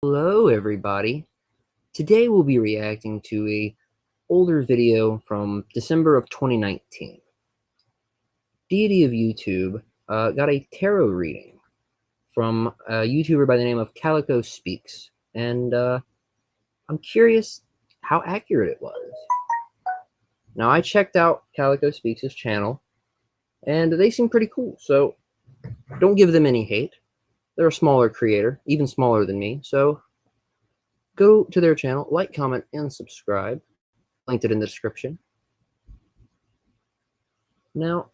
Hello everybody. Today we'll be reacting to a older video from December of 2019. Deity of YouTube got a tarot reading from a YouTuber by the name of Kaliko Speaks, and I'm curious how accurate it was. Now I checked out Kaliko Speaks' channel, and they seem pretty cool, so don't give them any hate. They're a smaller creator, even smaller than me, so go to their channel, like, comment, and subscribe. Linked it in the description. Now,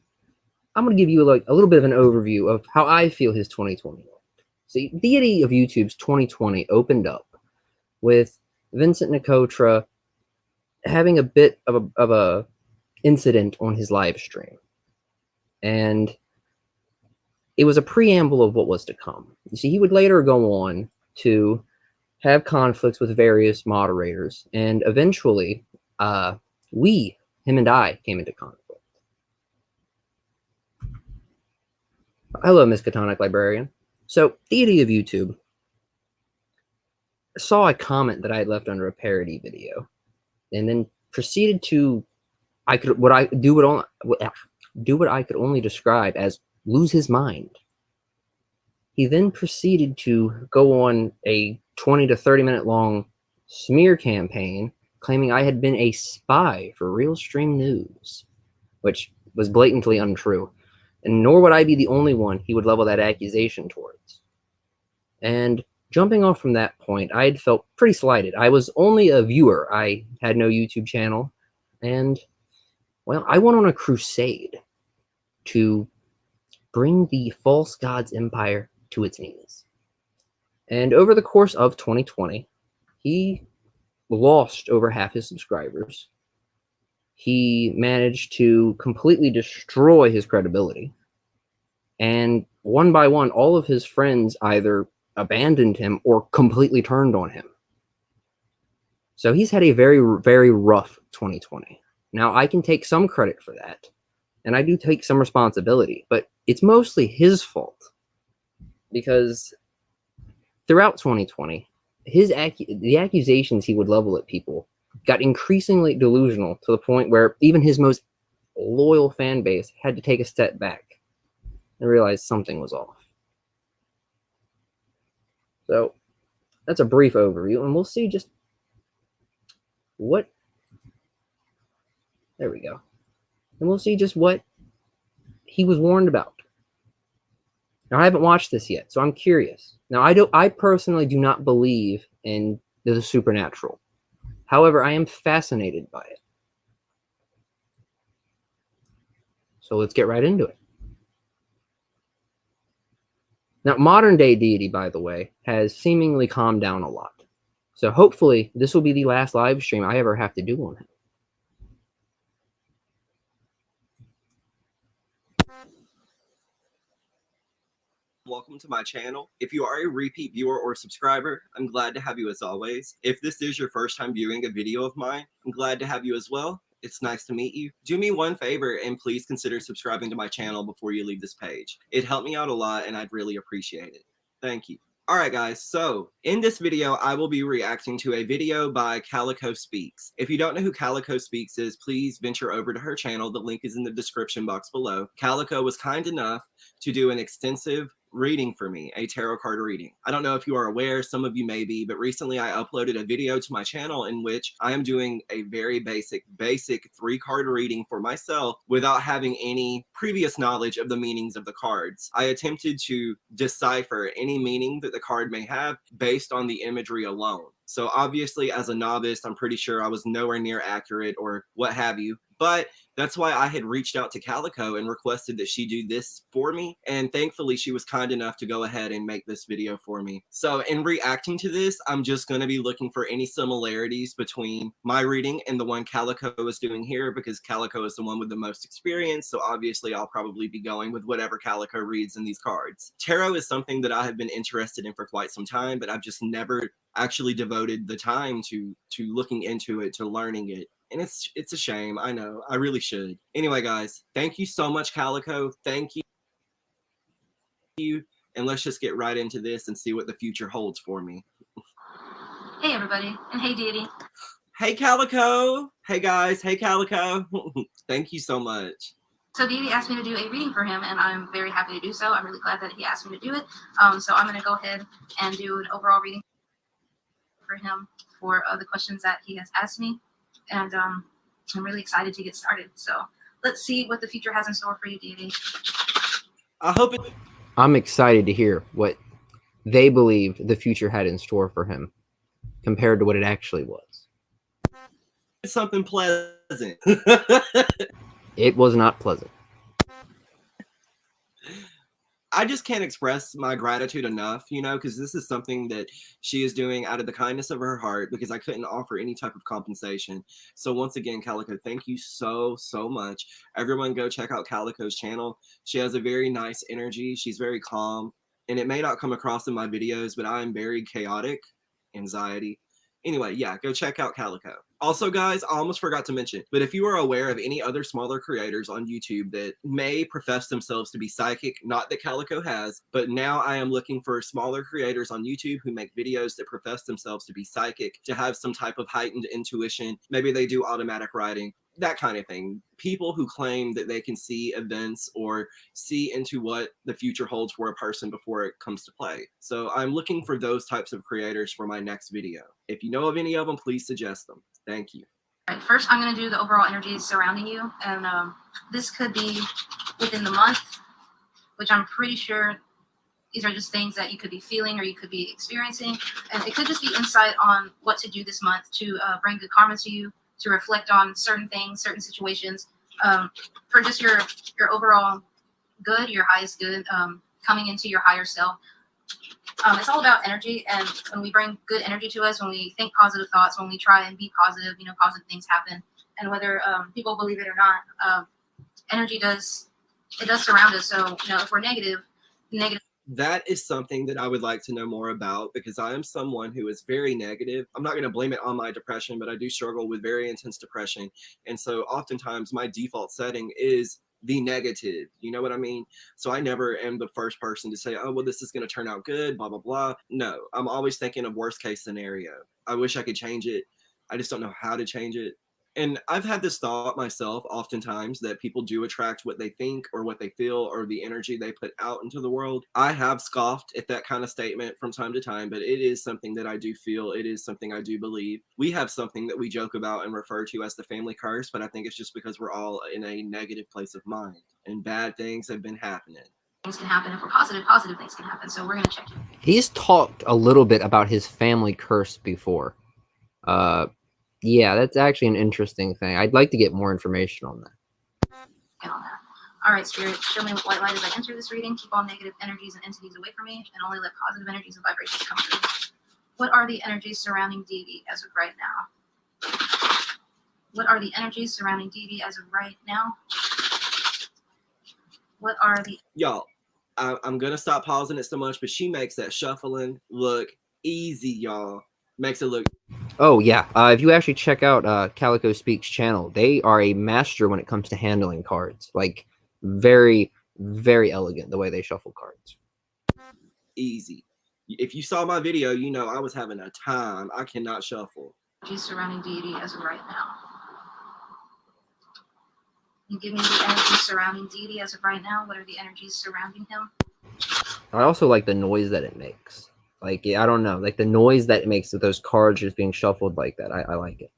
I'm going to give you like a little bit of an overview of how I feel his 2020 went. See, Deity of YouTube's 2020 opened up with Vincent Nicotra having a bit of a incident on his live stream, and it was a preamble of what was to come. You see, he would later go on to have conflicts with various moderators, and eventually, him and I, came into conflict. Hello, Miskatonic Librarian. So, Deity of YouTube saw a comment that I had left under a parody video, and then proceeded to do what I could only describe as lose his mind. He then proceeded to go on a 20 to 30 minute long smear campaign claiming I had been a spy for Realstream News, which was blatantly untrue. And nor would I be the only one he would level that accusation towards. And jumping off from that point, I had felt pretty slighted. I was only a viewer. I had no YouTube channel. And, well, I went on a crusade to bring the false gods empire to its knees. And over the course of 2020, he lost over half his subscribers. He managed to completely destroy his credibility. And one by one, all of his friends either abandoned him or completely turned on him. So he's had a very, very rough 2020. Now, I can take some credit for that, and I do take some responsibility, but it's mostly his fault. Because throughout 2020, the accusations he would level at people got increasingly delusional to the point where even his most loyal fan base had to take a step back and realize something was off. So that's a brief overview, and we'll see just what. There we go. And we'll see just what he was warned about. Now, I haven't watched this yet, so I'm curious. Now, I personally do not believe in the supernatural. However, I am fascinated by it. So let's get right into it. Now, modern day Deity, by the way, has seemingly calmed down a lot. So hopefully this will be the last live stream I ever have to do on him. Welcome to my channel. If you are a repeat viewer or subscriber, I'm glad to have you as always. If this is your first time viewing a video of mine, I'm glad to have you as well. It's nice to meet you. Do me one favor and please consider subscribing to my channel before you leave this page. It helped me out a lot and I'd really appreciate it. Thank you. Alright guys, so in this video, I will be reacting to a video by Kaliko Speaks. If you don't know who Kaliko Speaks is, please venture over to her channel. The link is in the description box below. Kaliko was kind enough to do an extensive reading for me, a tarot card reading. I don't know if you are aware, some of you may be, but recently I uploaded a video to my channel in which I am doing a very basic 3-card reading for myself without having any previous knowledge of the meanings of the cards. I attempted to decipher any meaning that the card may have based on the imagery alone. So obviously as a novice, I'm pretty sure I was nowhere near accurate or what have you. But that's why I had reached out to Kaliko and requested that she do this for me. And thankfully, she was kind enough to go ahead and make this video for me. So in reacting to this, I'm just going to be looking for any similarities between my reading and the one Kaliko is doing here, because Kaliko is the one with the most experience. So obviously, I'll probably be going with whatever Kaliko reads in these cards. Tarot is something that I have been interested in for quite some time, but I've just never actually devoted the time to looking into it, to learning it. And it's a shame. I know. I really should. Anyway, guys, thank you so much, Kaliko. Thank you. And let's just get right into this and see what the future holds for me. Hey everybody, and hey Deity. Hey Kaliko. Hey guys. Hey Kaliko. Thank you so much. So Deity asked me to do a reading for him, and I'm very happy to do so. I'm really glad that he asked me to do it. So I'm going to go ahead and do an overall reading for him for the questions that he has asked me, and I'm really excited to get started. So let's see what the future has in store for you, Deity. I hope it. I'm excited to hear what they believed the future had in store for him compared to what it actually was. Something pleasant. It was not pleasant. I just can't express my gratitude enough, you know, because this is something that she is doing out of the kindness of her heart, because I couldn't offer any type of compensation. So once again, Kaliko, thank you so much. Everyone go check out Kaliko's channel. She has a very nice energy. She's very calm, and it may not come across in my videos, but I am very chaotic, anxiety. Anyway, yeah, go check out Kaliko. Also, guys, I almost forgot to mention, but if you are aware of any other smaller creators on YouTube that may profess themselves to be psychic, not that Kaliko has, but now I am looking for smaller creators on YouTube who make videos that profess themselves to be psychic, to have some type of heightened intuition. Maybe they do automatic writing, that kind of thing. People who claim that they can see events or see into what the future holds for a person before it comes to play. So I'm looking for those types of creators for my next video. If you know of any of them, please suggest them. Thank you. All right, first I'm going to do the overall energies surrounding you, and this could be within the month, which I'm pretty sure these are just things that you could be feeling or you could be experiencing, and it could just be insight on what to do this month to bring good karma to you, to reflect on certain things, certain situations, for just your overall good, your highest good, coming into your higher self. It's all about energy, and when we bring good energy to us, when we think positive thoughts, when we try and be positive, you know, positive things happen. And whether people believe it or not, energy does surround us. So, you know, if we're negative. That is something that I would like to know more about, because I am someone who is very negative. I'm not going to blame it on my depression, but I do struggle with very intense depression. And so oftentimes my default setting is the negative, you know what I mean? So I never am the first person to say, oh, well, this is going to turn out good, blah, blah, blah. No, I'm always thinking of worst case scenario. I wish I could change it. I just don't know how to change it. And I've had this thought myself oftentimes, that people do attract what they think or what they feel or the energy they put out into the world. I have scoffed at that kind of statement from time to time, but it is something that I do feel. It is something I do believe. We have something that we joke about and refer to as the family curse, but I think it's just because we're all in a negative place of mind and bad things have been happening. Things can happen. If we're positive things can happen. So we're going to check it. He's talked a little bit about his family curse before. Yeah, that's actually an interesting thing. I'd like to get more information on that. All right, Spirit, show me what white light as I enter this reading. Keep all negative energies and entities away from me, and only let positive energies and vibrations come through. What are the energies surrounding Deity as of right now? What are the energies surrounding Deity as of right now? What are the... Y'all, I'm going to stop pausing it so much, but she makes that shuffling look easy, y'all. Makes it look... Oh, yeah. If you actually check out Kaliko Speaks channel, they are a master when it comes to handling cards. Like, very, very elegant the way they shuffle cards. Easy. If you saw my video, you know I was having a time. I cannot shuffle. Energies surrounding Deity as of right now. You give me the energies surrounding Deity as of right now. What are the energies surrounding him? I also like the noise that it makes. Like, I don't know, like the noise that it makes with those cards just being shuffled like that. I like it.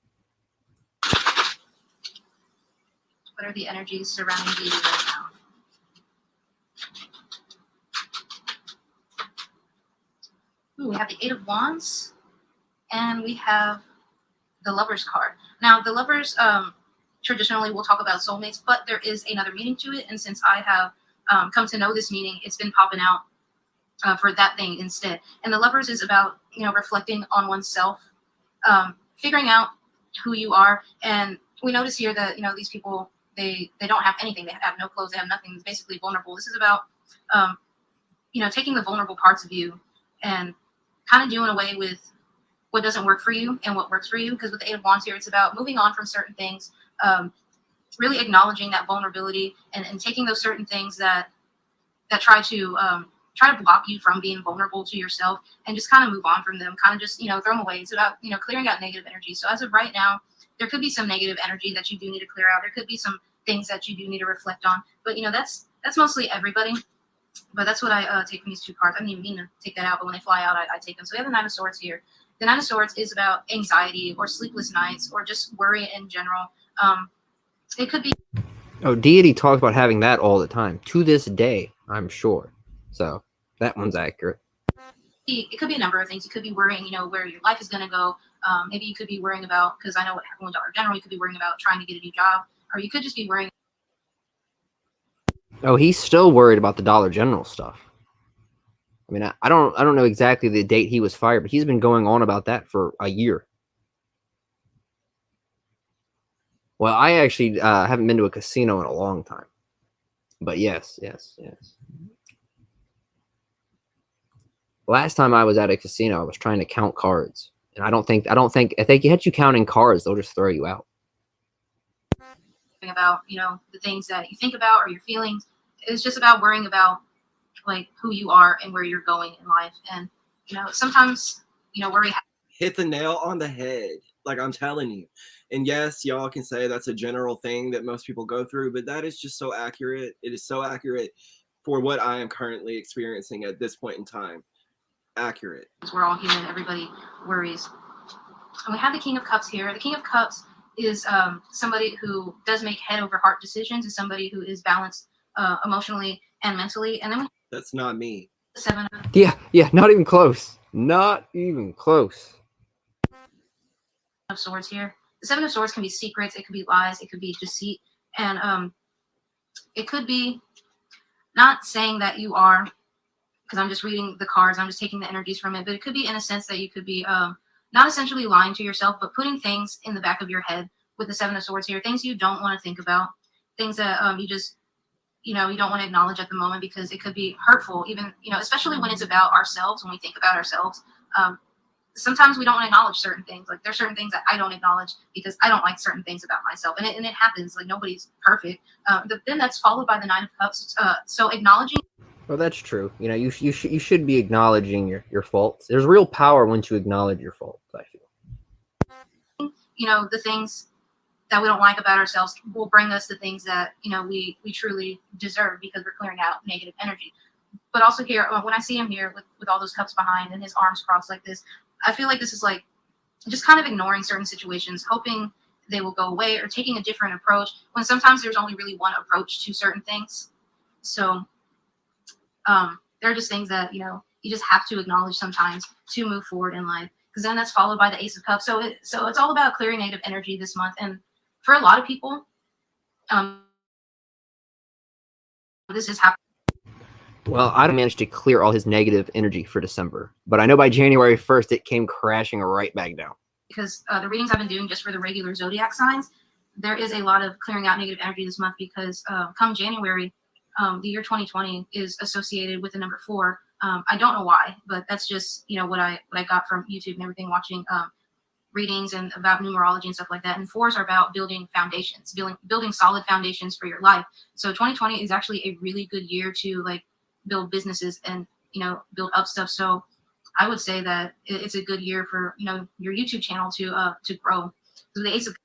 What are the energies surrounding Deity right now? Ooh, we have the Eight of Wands, and we have the Lover's card. Now, the Lovers, traditionally we'll talk about soulmates, but there is another meaning to it, and since I have come to know this meaning, it's been popping out for that thing instead. And the Lovers is about, you know, reflecting on oneself, figuring out who you are. And we notice here that, you know, these people, they don't have anything. They have no clothes. They have nothing. It's basically vulnerable. This is about, you know, taking the vulnerable parts of you and kind of doing away with what doesn't work for you and what works for you. Because with the Eight of Wands here, it's about moving on from certain things, really acknowledging that vulnerability and taking those certain things that try to try to block you from being vulnerable to yourself, and just kind of move on from them, kind of just, throw them away. It's about, clearing out negative energy. So as of right now, there could be some negative energy that you do need to clear out. There could be some things that you do need to reflect on, but that's mostly everybody. But that's what I take from these two cards. I didn't even mean to take that out, but when they fly out, I take them. So we have the Nine of Swords here. The Nine of Swords is about anxiety or sleepless nights or just worry in general. It could be. Oh, Deity talks about having that all the time. To this day, I'm sure. So that one's accurate. It could be a number of things. You could be worrying, where your life is going to go. Maybe you could be worrying about, because I know what happened with Dollar General, you could be worrying about trying to get a new job, or you could just be worrying. Oh, he's still worried about the Dollar General stuff. I mean, I don't know exactly the date he was fired, but he's been going on about that for a year. Well, I actually haven't been to a casino in a long time. But yes. Last time I was at a casino, I was trying to count cards. And I think if they get you counting cards, they'll just throw you out. About, the things that you think about or your feelings. It's just about worrying about like who you are and where you're going in life. And, sometimes, worry. Hit the nail on the head. Like I'm telling you. And yes, y'all can say that's a general thing that most people go through, but that is just so accurate. It is so accurate for what I am currently experiencing at this point in time. Accurate. We're all human. Everybody worries. And we have the King of Cups here. The King of Cups is somebody who does make head over heart decisions, is somebody who is balanced emotionally and mentally. And then that's not me. The Seven. Yeah, not even close. Not even close. Of Swords here. The Seven of Swords can be secrets, it could be lies, it could be deceit, and it could be not saying that you are, because I'm just reading the cards, I'm just taking the energies from it, but it could be in a sense that you could be not essentially lying to yourself, but putting things in the back of your head with the Seven of Swords here, things you don't want to think about, things that you just, you don't want to acknowledge at the moment because it could be hurtful, even, especially when it's about ourselves, when we think about ourselves. Sometimes we don't want to acknowledge certain things. Like there's certain things that I don't acknowledge because I don't like certain things about myself, and it happens. Like nobody's perfect. But then that's followed by the Nine of Cups. So acknowledging. Well, that's true. You should be acknowledging your faults. There's real power once you acknowledge your faults, I feel. The things that we don't like about ourselves will bring us the things that we truly deserve because we're clearing out negative energy. But also here, when I see him here with all those cups behind and his arms crossed like this, I feel like this is like just kind of ignoring certain situations, hoping they will go away or taking a different approach when sometimes there's only really one approach to certain things. So there are just things that, you just have to acknowledge sometimes to move forward in life, because then that's followed by the Ace of Cups. So it's all about clearing negative energy this month. And for a lot of people, this is happening. Well, I managed to clear all his negative energy for December, but I know by January 1st, it came crashing right back down. Because the readings I've been doing just for the regular zodiac signs, there is a lot of clearing out negative energy this month because come January, the year 2020 is associated with the number 4. I don't know why, but that's just, what I got from YouTube and everything, watching readings and about numerology and stuff like that. And 4s are about building foundations, building solid foundations for your life. So 2020 is actually a really good year to build businesses and build up stuff. So I would say that it's a good year for your YouTube channel to grow. So the Ace of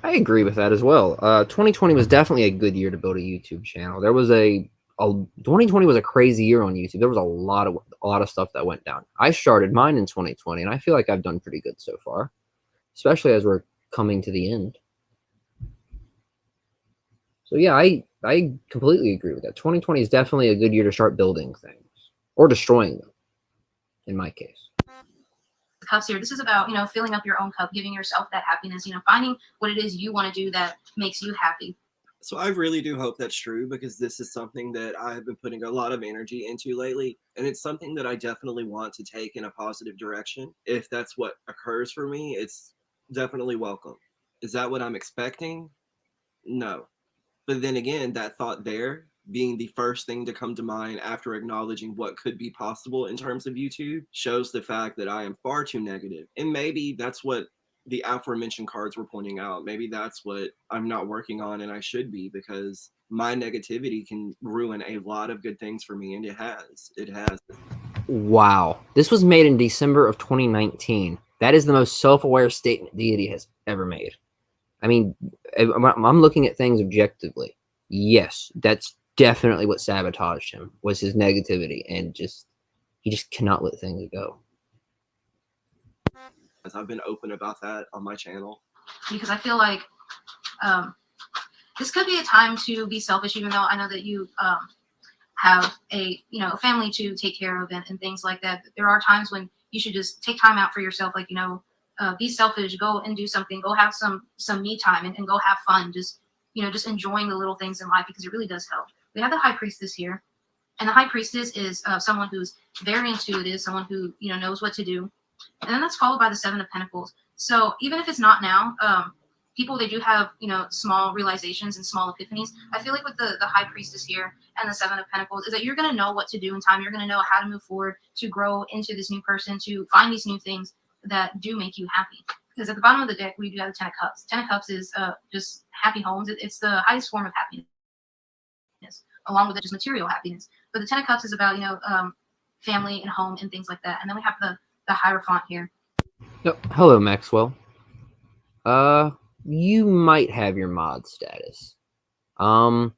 I agree with that as well. 2020 was definitely a good year to build a YouTube channel. There was 2020 was a crazy year on YouTube. There was a lot of stuff that went down. I started mine in 2020, and I feel like I've done pretty good so far, especially as we're coming to the end. So yeah, I completely agree with that. 2020 is definitely a good year to start building things or destroying them, in my case. Cups here. This is about, filling up your own cup, giving yourself that happiness, finding what it is you want to do that makes you happy. So I really do hope that's true, because this is something that I have been putting a lot of energy into lately, and it's something that I definitely want to take in a positive direction. If that's what occurs for me, it's definitely welcome. Is that what I'm expecting? No. But then again, that thought there being the first thing to come to mind after acknowledging what could be possible in terms of YouTube shows the fact that I am far too negative. And maybe that's what the aforementioned cards were pointing out. Maybe that's what I'm not working on and I should be, because my negativity can ruin a lot of good things for me, and it has. Wow. This was made in December of 2019. That is the most self-aware statement Deity has ever made. I mean, I'm looking at things objectively. Yes, that's definitely what sabotaged him, was his negativity, and he just cannot let things go. As I've been open about that on my channel. Because I feel like this could be a time to be selfish, even though I know that you have a family to take care of and things like that. There are times when you should just take time out for yourself, like be selfish, go and do something, go have some me time, and go have fun. Just enjoying the little things in life, because it really does help. We have the High Priestess here, and the High Priestess is someone who's very intuitive, someone who knows what to do, and then that's followed by the Seven of Pentacles. So even if it's not now, people, they do have small realizations and small epiphanies. I feel like with the High Priestess here and the Seven of Pentacles is that you're going to know what to do in time. You're going to know how to move forward, to grow into this new person, to find these new things that do make you happy. Because at the bottom of the deck, we do have the Ten of Cups. Ten of Cups is just happy homes. It's the highest form of happiness, along with just material happiness. But the Ten of Cups is about family and home and things like that. And then we have the Hierophant here. Hello, Maxwell. You might have your mod status. I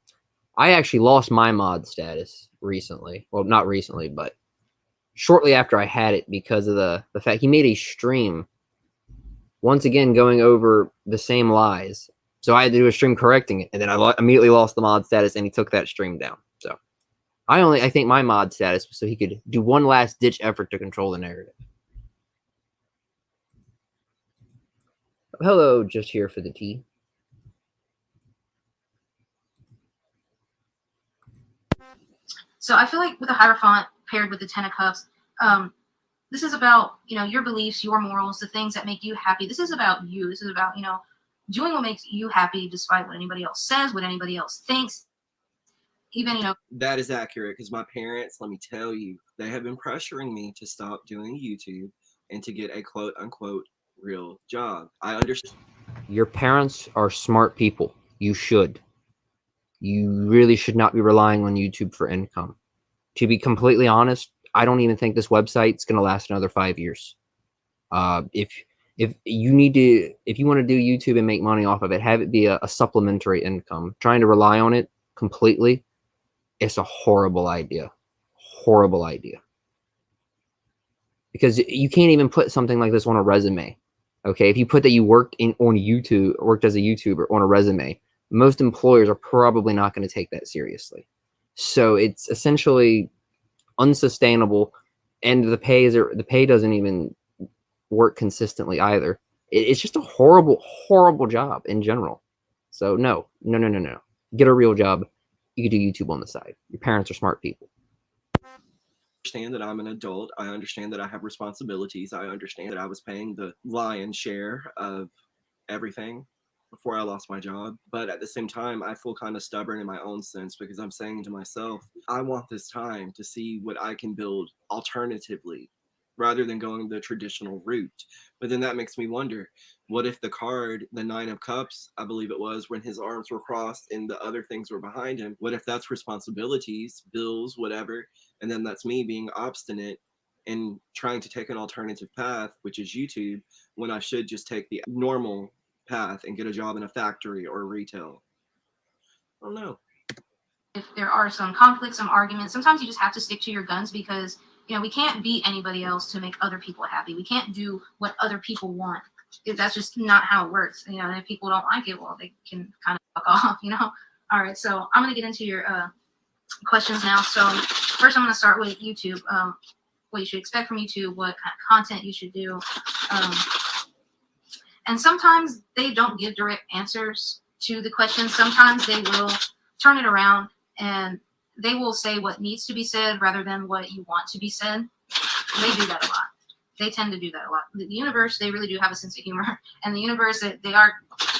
actually lost my mod status recently. Well, not recently, but shortly after I had it, because of the fact he made a stream once again going over the same lies. So I had to do a stream correcting it, and then I immediately lost the mod status, and he took that stream down. So I think my mod status was so he could do one last ditch effort to control the narrative. Hello, just here for the tea. So I feel like with the Hierophant paired with the Ten of Cups, this is about your beliefs, your morals, the things that make you happy. This is about you. This is about doing what makes you happy, despite what anybody else says, what anybody else thinks. Even that is accurate, because my parents, let me tell you, they have been pressuring me to stop doing YouTube and to get a quote unquote real job. I understand. Your parents are smart people. You should. You really should not be relying on YouTube for income. To be completely honest, I don't even think this website's going to last another 5 years. If you want to do YouTube and make money off of it, have it be a supplementary income. Trying to rely on it completely, it's a horrible idea. Horrible idea. Because you can't even put something like this on a resume. Okay, if you put that you worked as a YouTuber on a resume, most employers are probably not going to take that seriously. So it's essentially unsustainable, and the pay doesn't even work consistently either. It's just a horrible job in general. So no. Get a real job. You can do YouTube on the side. Your parents are smart people. Understand that I'm an adult. I understand that I have responsibilities. I understand that I was paying the lion's share of everything before I lost my job. But at the same time, I feel kind of stubborn in my own sense, because I'm saying to myself, I want this time to see what I can build alternatively rather than going the traditional route. But then that makes me wonder, what if the card, the Nine of Cups, I believe it was, when his arms were crossed and the other things were behind him, what if that's responsibilities, bills, whatever, and then that's me being obstinate and trying to take an alternative path, which is YouTube, when I should just take the normal path and get a job in a factory or retail? I don't know. If there are some conflicts, some arguments, sometimes you just have to stick to your guns, because we can't be anybody else to make other people happy. We can't do what other people want. That's just not how it works. And if people don't like it, well, they can kind of fuck off. All right, so I'm gonna get into your questions now. So first, I'm gonna start with YouTube. What you should expect from YouTube, what kind of content you should do. And sometimes they don't give direct answers to the questions. Sometimes they will turn it around and they will say what needs to be said rather than what you want to be said. They do that a lot. They tend to do that a lot. The universe, they really do have a sense of humor. And the universe, they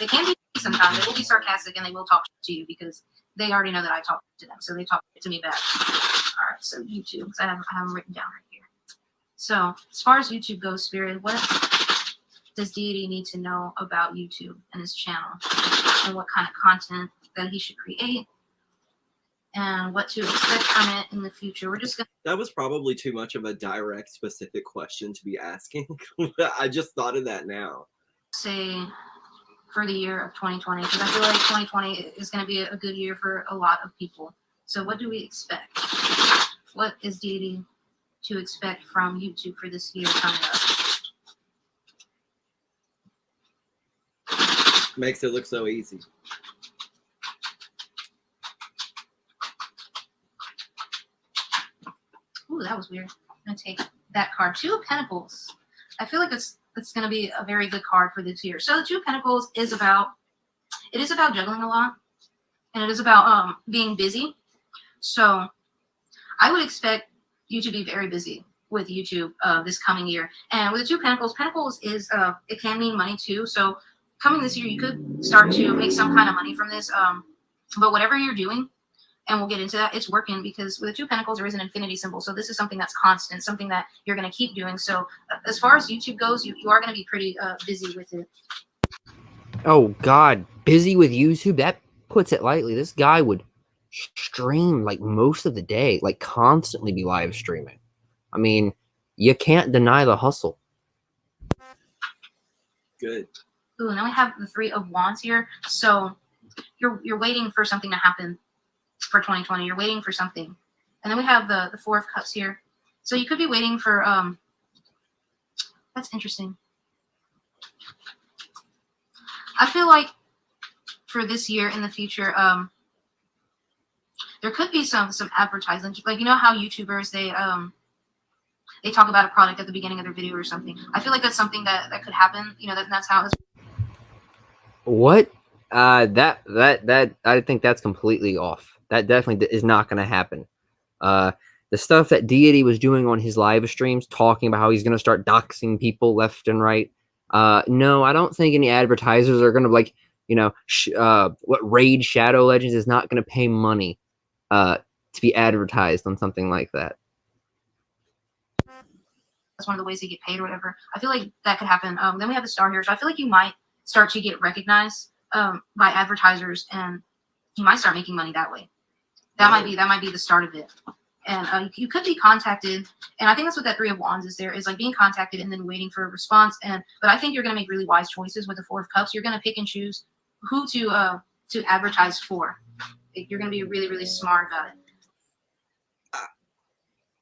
can be sometimes. They will be sarcastic and they will talk to you, because they already know that I talk to them. So they talk to me back. All right, so YouTube, because I have them written down right here. So as far as YouTube goes, Spirit, what does Deity need to know about YouTube and his channel, and what kind of content that he should create, and what to expect from it in the future. We're just gonna That was probably too much of a direct, specific question to be asking. I just thought of that now. say for the year of 2020, because I feel like 2020 is going to be a good year for a lot of people. So what do we expect? What is Deity to expect from YouTube for this year coming up? Makes it look so easy. Ooh, that was weird. I'm gonna take that card. Two of Pentacles. I feel like it's gonna be a very good card for this year. So the Two of Pentacles is about juggling a lot, and it is about being busy. So I would expect you to be very busy with YouTube this coming year. And with the Two of Pentacles, Pentacles is it can mean money too. So coming this year, you could start to make some kind of money from this. But whatever you're doing, and we'll get into that, it's working, because with the Two of Pentacles, there is an infinity symbol. So this is something that's constant, something that you're going to keep doing. So as far as YouTube goes, you are going to be pretty busy with it. Oh, God. Busy with YouTube? That puts it lightly. This guy would stream like most of the day, like constantly be live streaming. I mean, you can't deny the hustle. Good. Ooh, and then we have the Three of Wands here. So you're waiting for something to happen for 2020. You're waiting for something. And then we have the Four of Cups here. So you could be waiting for that's interesting. I feel like for this year in the future, there could be some advertising. Like, you know how YouTubers they talk about a product at the beginning of their video or something. I feel like that's something that could happen. You know, that's how it's. What? That I think that's completely off. That definitely is not going to happen. The stuff that Deity was doing on his live streams, talking about how he's going to start doxing people left and right. No, I don't think any advertisers are going to, like, you know, what Raid Shadow Legends is not going to pay money to be advertised on something like that. That's one of the ways they get paid or whatever. I feel like that could happen. Then we have the Star here. So I feel like you might start to get recognized by advertisers, and you might start making money that way. That might be the start of it. And you could be contacted, and I think that's what that Three of Wands is. There is like being contacted and then waiting for a response. But I think you're going to make really wise choices with the Four of Cups. You're going to pick and choose who to advertise for. You're going to be really, really smart about it.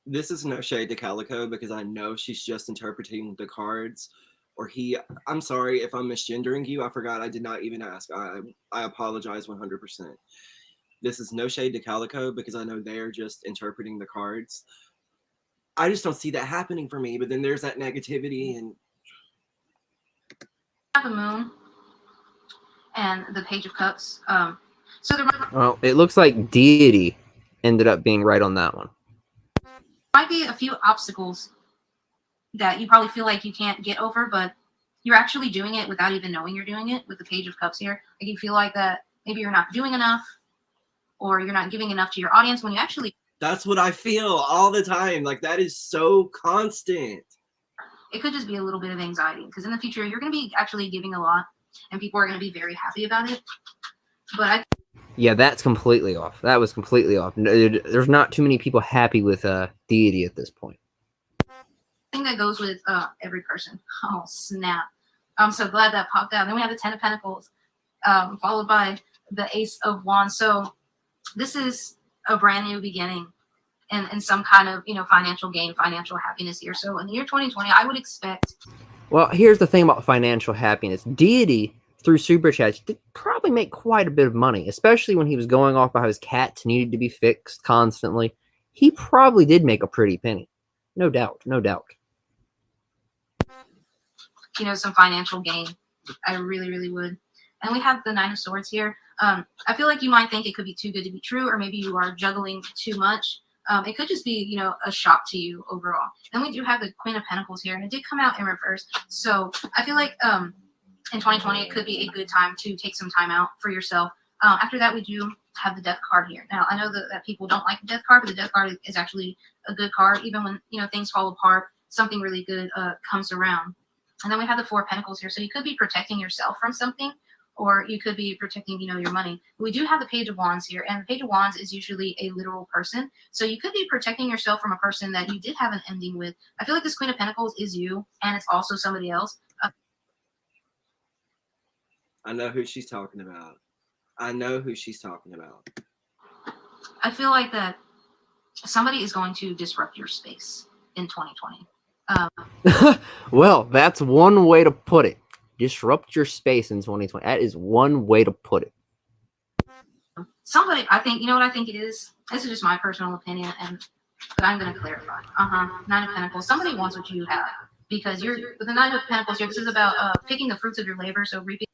This is no shade to Kaliko, because I know she's just interpreting the cards. Or he, I'm sorry if I'm misgendering you. I forgot. I did not even ask. I apologize 100%. This is no shade to Kaliko, because I know they're just interpreting the cards. I just don't see that happening for me. But then there's that negativity, and The Moon and the Page of Cups. So there Well, it looks like Deity ended up being right on that one. might be a few obstacles that you probably feel like you can't get over, but you're actually doing it without even knowing you're doing it with the Page of Cups here. Like, you feel like that maybe you're not doing enough, or you're not giving enough to your audience, when you actually. that's what I feel all the time. Like, that is so constant. It could just be a little bit of anxiety, because in the future you're going to be actually giving a lot, and people are going to be very happy about it. But Yeah, that's completely off. That was completely off. There's not too many people happy with Deity at this point. I think that goes with every person. Oh, snap. I'm so glad that popped out. Then we have the Ten of Pentacles, followed by the Ace of Wands. So this is a brand new beginning, and some kind of, you know, financial gain, financial happiness here. So in the year 2020, I would expect. Well, here's the thing about financial happiness. Deity, through Super Chats, did probably make quite a bit of money, especially when he was going off about how his cats needed to be fixed constantly. He probably did make a pretty penny. No doubt. No doubt. You know, some financial gain. I really, really would. And we have the Nine of Swords here. I feel like you might think it could be too good to be true, or maybe you are juggling too much. It could just be, you know, a shock to you overall. Then we do have the Queen of Pentacles here, and it did come out in reverse. So I feel like in 2020, it could be a good time to take some time out for yourself. After that, we do have the Death card here. Now, I know that people don't like the Death card, but the Death card is actually a good card. Even when, you know, things fall apart, something really good comes around. And then we have the Four of Pentacles here. So you could be protecting yourself from something, or you could be protecting, your money. We do have the Page of Wands here, and the Page of Wands is usually a literal person. So you could be protecting yourself from a person that you did have an ending with. I feel like this Queen of Pentacles is you, and it's also somebody else. I know who she's talking about. I know who she's talking about. I feel like that somebody is going to disrupt your space in 2020. Well, that's one way to put it. Disrupt your space in 2020. That is one way to put it. Somebody, I think, you know what I think it is? This is just my personal opinion, but I'm going to clarify. Nine of Pentacles. Somebody wants what you have, because you're with the Nine of Pentacles here. This is about picking the fruits of your labor, so reaping.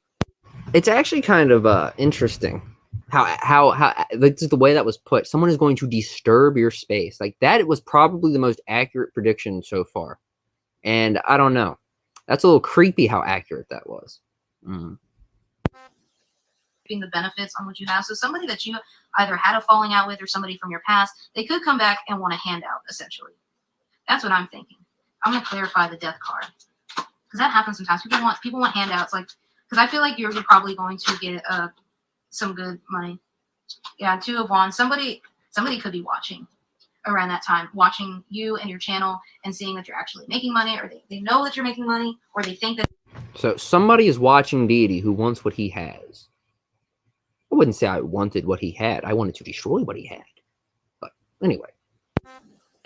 It's actually kind of interesting how like, just the way that was put. Someone is going to disturb your space. Like that, it was probably the most accurate prediction so far. And I don't know. That's a little creepy how accurate that was. The benefits on what you have. So somebody that you either had a falling out with or somebody from your past, they could come back and want a handout, essentially. That's what I'm thinking. I'm going to clarify the Death card, because that happens sometimes. People want handouts, like, because I feel like you're probably going to get some good money. Yeah, Two of Wands. Somebody could be watching around that time, watching you and your channel and seeing that you're actually making money, or they know that you're making money, or they think that. So somebody is watching Deity who wants what he has. I wouldn't say I wanted what he had. I wanted to destroy what he had. But anyway.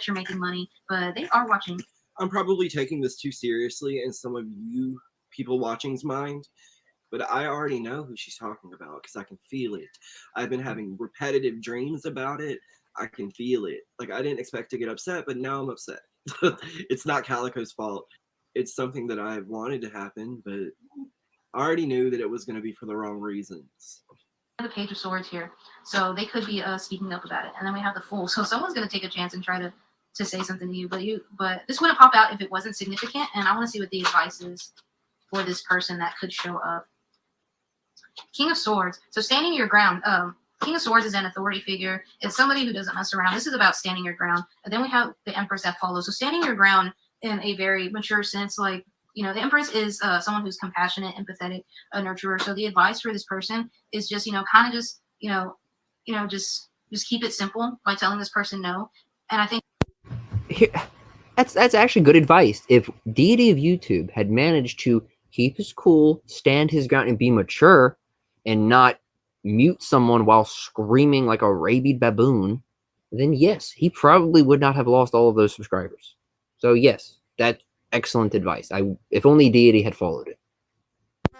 You're making money, but they are watching. I'm probably taking this too seriously in some of you people watching's mind, but I already know who she's talking about because I can feel it. I've been having repetitive dreams about it. I can feel it. Like, I didn't expect to get upset, but now I'm upset. It's not Kaliko's fault. It's something that I've wanted to happen, but I already knew that it was going to be for the wrong reasons. The Page of Swords here, so they could be speaking up about it. And then we have the Fool, so someone's going to take a chance and try to say something to you, but this wouldn't pop out if it wasn't significant. And I want to see what the advice is for this person that could show up. King of Swords, so standing your ground. King of Swords is an authority figure. It's somebody who doesn't mess around. This is about standing your ground. And then we have the Empress that follows. So standing your ground in a very mature sense, like, the Empress is someone who's compassionate, empathetic, a nurturer. So the advice for this person is just, kind of just, just keep it simple by telling this person no. And I think that's actually good advice. If Deity of YouTube had managed to keep his cool, stand his ground, and be mature, and not mute someone while screaming like a rabid baboon, then yes, he probably would not have lost all of those subscribers. So yes, that's excellent advice. If only Deity had followed it. I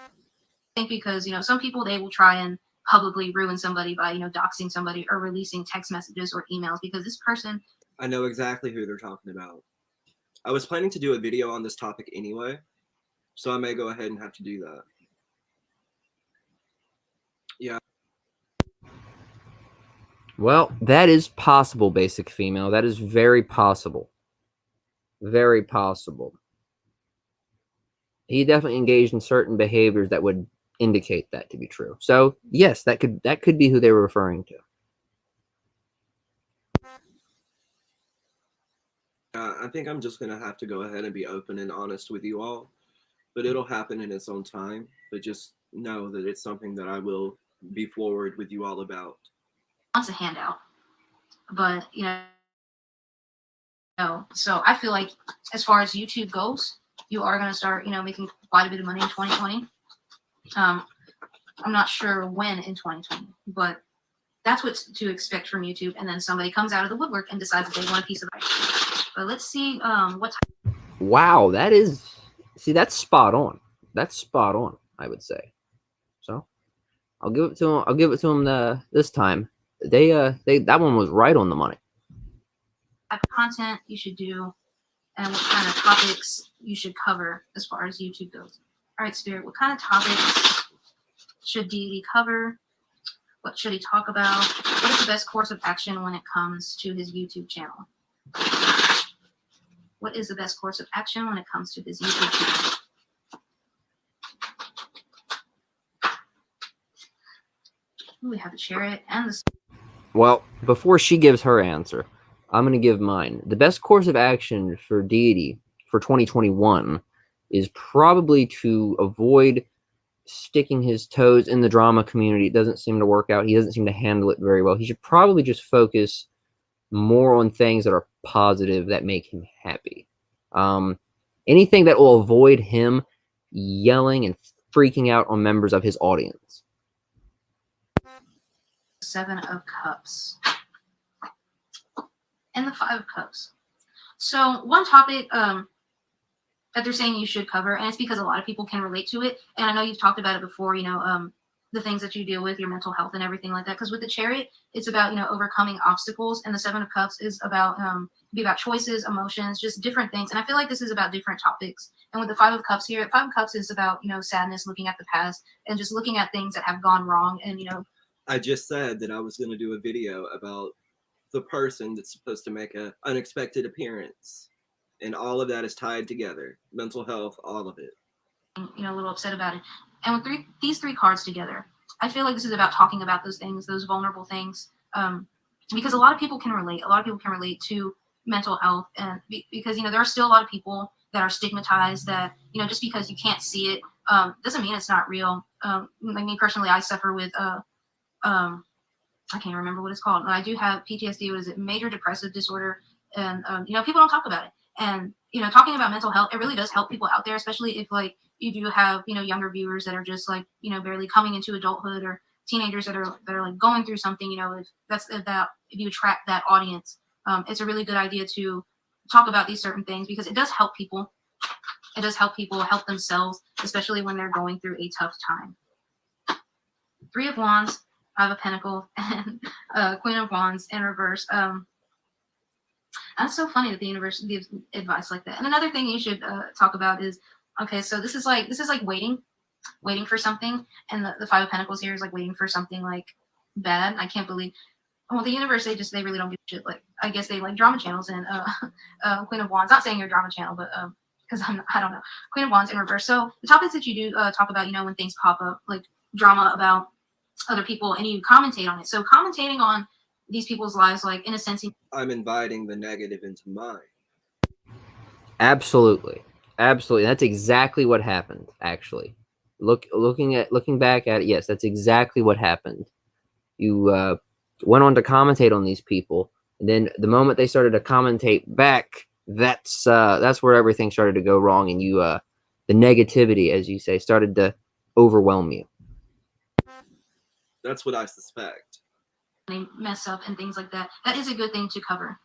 think because, some people, they will try and publicly ruin somebody by, doxing somebody or releasing text messages or emails, because this person. I know exactly who they're talking about. I was planning to do a video on this topic anyway, so I may go ahead and have to do that. Yeah. Well, that is possible, Basic Female. That is very possible. Very possible. He definitely engaged in certain behaviors that would indicate that to be true. So yes, that could be who they were referring to. I think I'm just gonna have to go ahead and be open and honest with you all, but it'll happen in its own time. But just know that it's something that I will be forward with you all about. Wants a handout, but so I feel like as far as YouTube goes, you are going to start, making quite a bit of money in 2020. I'm not sure when in 2020, but that's what to expect from YouTube. And then somebody comes out of the woodwork and decides that they want a piece of it. But let's see what type. Wow, that's spot on. That's spot on, I would say. So I'll give it to him this time. That one was right on the money. Type of content you should do, and what kind of topics you should cover as far as YouTube goes. All right, Spirit, what kind of topics should Deity cover? What should he talk about? What is the best course of action when it comes to his YouTube channel? What is the best course of action when it comes to his YouTube channel? Ooh, we have the Chariot and the... Well, before she gives her answer, I'm going to give mine. The best course of action for Deity for 2021 is probably to avoid sticking his toes in the drama community. It doesn't seem to work out. He doesn't seem to handle it very well. He should probably just focus more on things that are positive that make him happy. Anything that will avoid him yelling and freaking out on members of his audience. 7 of Cups and the 5 of Cups. So one topic that they're saying you should cover, and it's because a lot of people can relate to it, and I know you've talked about it before, the things that you deal with, your mental health and everything like that, because with the Chariot, it's about, overcoming obstacles, and the 7 of Cups is about, be about choices, emotions, just different things, and I feel like this is about different topics. And with the 5 of Cups here, 5 of Cups is about, sadness, looking at the past, and just looking at things that have gone wrong, and, I just said that I was going to do a video about the person that's supposed to make an unexpected appearance. And all of that is tied together. Mental health, all of it. A little upset about it. And with these 3 cards together, I feel like this is about talking about those things, those vulnerable things. Because a lot of people can relate. A lot of people can relate to mental health. And because, there are still a lot of people that are stigmatized that, just because you can't see it, doesn't mean it's not real. Like me personally, I suffer with I can't remember what it's called. I do have PTSD. What is it? Major depressive disorder. And, people don't talk about it. And, talking about mental health, it really does help people out there, especially if, like, you do have, younger viewers that are just, like, barely coming into adulthood, or teenagers that are like, going through something, if you attract that audience, it's a really good idea to talk about these certain things, because it does help people. It does help people help themselves, especially when they're going through a tough time. 3 of Wands, 5 of Pentacles, and Queen of Wands in reverse. That's so funny that the universe gives advice like that. And another thing you should talk about is, okay, so this is like waiting for something, and the 5 of Pentacles here is like waiting for something like bad. I can't believe. Well, the universe, they really don't give a shit. Like, I guess they like drama channels, and Queen of Wands. Not saying you're a drama channel, but because I don't know. Queen of Wands in reverse. So the topics that you do talk about, when things pop up, like drama about other people, and you commentate on it. So commentating on these people's lives, like, in a sense, I'm inviting the negative into mine. Absolutely. That's exactly what happened, actually. Looking back at it, yes, that's exactly what happened. You went on to commentate on these people, and then the moment they started to commentate back, that's where everything started to go wrong, and the negativity, as you say, started to overwhelm you. That's what I suspect. They mess up and things like that. That is a good thing to cover.